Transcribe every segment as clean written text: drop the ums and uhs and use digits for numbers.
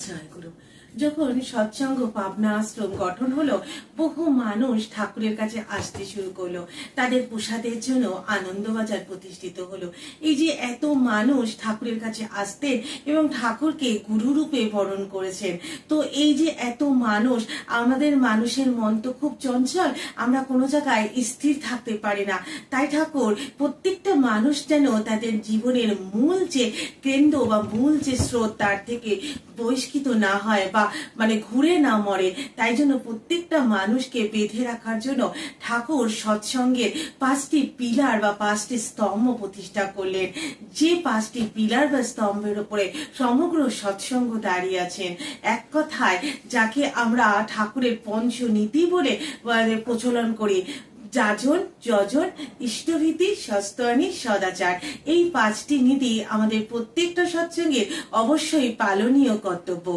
জয়গুরু। যখন সৎসঙ্গ পাবনা আশ্রম গঠন হলো, বহু মানুষ ঠাকুরের কাছে আসতে শুরু করলো। তাদের প্রসাদের জন্য আনন্দবাজার প্রতিষ্ঠিত হলো। এই যে এত মানুষ ঠাকুরের কাছে আসতেন এবং ঠাকুরকে গুরু রূপে বরণ করেছেন, তো এই যে এত মানুষ, আমাদের মানুষের মন তো খুব চঞ্চল, আমরা কোনো জায়গায় স্থির থাকতে পারি না। তাই ঠাকুর প্রত্যেকটা মানুষ যেন তাদের জীবনের মূল যে কেন্দ্র বা মূল যে স্রোত, তার থেকে বহিষ্কৃত না হয় বা ঘুরে না মরে, তাই জন্য প্রত্যেকটা মানুষকে বেঁধে রাখার জন্য ঠাকুর সৎসঙ্গের 5টি পিলার বা 5টি স্তম্ভ প্রতিষ্ঠা করলেন। যে 5টি পিলার বা স্তম্ভের উপরে সমগ্র সৎসঙ্গ দাঁড়িয়ে আছেন। এক কথায় যাকে আমরা ঠাকুরের পঞ্চনীতি বলে প্রচলন করি, যাজন, যজন, ইষ্টভীতি, সস্তানি, সদাচার। এই 5টি নীতি আমাদের প্রত্যেকটা সৎসঙ্গের অবশ্যই পালনীয় কর্তব্য।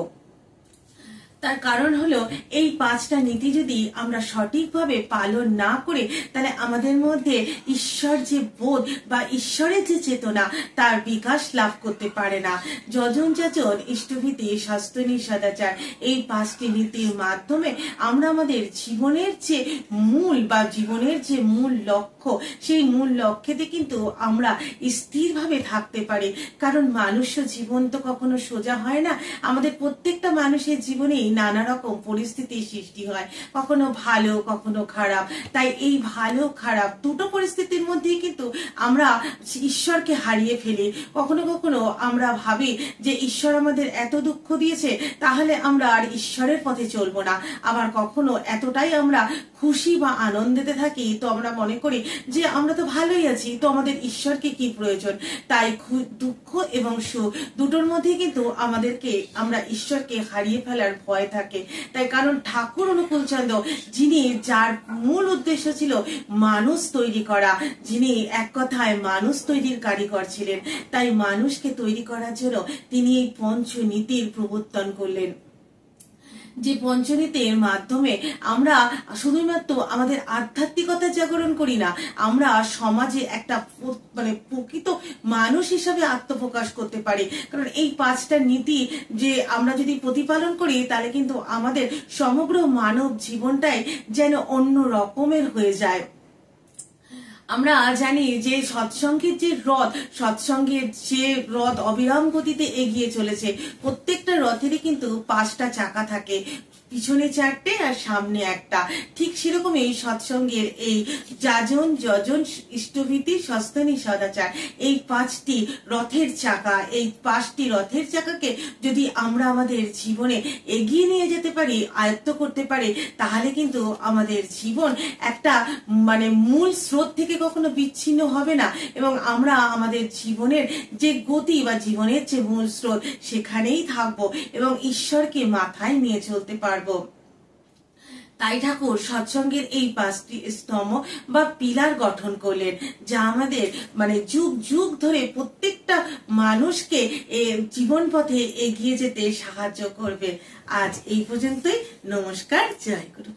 তার কারণ হলো, এই 5টা নীতি যদি আমরা সঠিকভাবে পালন না করে, তাহলে আমাদের মধ্যে ঈশ্বর যে বোধ বা ঈশ্বরের যে চেতনা, তার বিকাশ লাভ করতে পারে না। যজন, যাজন, ইষ্টভীতি, সস্তানি, সদাচার, এই 5টি নীতির মাধ্যমে আমরা আমাদের জীবনের যে মূল বা জীবনের যে মূল লক্ষ্য, সেই মূল লক্ষ্যেতে কিন্তু আমরা স্থিরভাবে থাকতে পারি। কারণ মানুষ্য জীবন তো কখনো সোজা হয় না। আমাদের প্রত্যেকটা মানুষের জীবনেই নানা রকম পরিস্থিতির সৃষ্টি হয়, কখনো ভালো, কখনো খারাপ। তাই এই ভালো খারাপ দুটো পরিস্থিতির মধ্যেই কিন্তু আমরা ঈশ্বরকে হারিয়ে ফেলি। কখনো কখনো আমরা ভাবি যে ঈশ্বর আমাদের এত দুঃখ দিয়েছে, তাহলে আমরা আর ঈশ্বরের পথে চলবো না। আবার কখনো এতটাই আমরা খুশি বা আনন্দেতে থাকি, তো আমরা মনে করি যে আমরা তো ভালোই আছি, তো আমাদের ঈশ্বরকে কি প্রয়োজন। তাই দুঃখ এবং সুখ দুটোর মধ্যে কিন্তু আমরা ঈশ্বরকে হারিয়ে ফেলার ভয় থাকে। তাই কারণ ঠাকুর অনুকূলচন্দ্র, যিনি যার মূল উদ্দেশ্য ছিল মানুষ তৈরি করা, যিনি এক কথায় মানুষ তৈরির কারিগর ছিলেন, তাই মানুষকে তৈরি করার জন্য তিনি এই পঞ্চনীতির প্রবর্তন করলেন। যে পঞ্চনীতির মাধ্যমে আমরা শুধুমাত্র আমাদের আধ্যাত্মিকতা জাগরণ করি না, আমরা সমাজে একটা প্রকৃত মানুষ হিসাবে আত্মপ্রকাশ করতে পারি। কারণ এই 5টা নীতি যে আমরা যদি প্রতিপালন করি, তাহলে কিন্তু আমাদের সমগ্র মানব জীবনটাই যেন অন্য রকমের হয়ে যায়। আমরা জানি যে সৎসঙ্গের যে রথ অবিরাম গতিতে এগিয়ে চলেছে। প্রত্যেকটা রথেরই কিন্তু 5টা চাকা থাকে, পিছনে 4টে আর সামনে 1টা। ঠিক সেরকমই সৎসঙ্গের এই যাজন, যজন, ইষ্টভীতি, সস্তানি, সদাচার, এই 5টি রথের চাকা, এই 5টি রথের চাকাকে যদি আমরা আমাদের জীবনে এগিয়ে নিয়ে যেতে পারি, আয়ত্ত করতে পারি, তাহলে কিন্তু আমাদের জীবন একটা মূল স্রোত থেকে কখনো বিচ্ছিন্ন হবে না এবং আমরা আমাদের জীবনের যে গতি বা জীবনের যে মূল স্রোত, সেখানেই থাকবো এবং ঈশ্বরকে মাথায় নিয়ে চলতে পারবো। তাই ঠাকুর সৎসঙ্গের এই 5টি স্তম্ভ বা পিলার গঠন করলেন, যা আমাদের যুগ যুগ ধরে প্রত্যেকটা মানুষকে জীবন পথে এগিয়ে যেতে সাহায্য করবে। আজ এই পর্যন্তই। নমস্কার, জয় গুরু।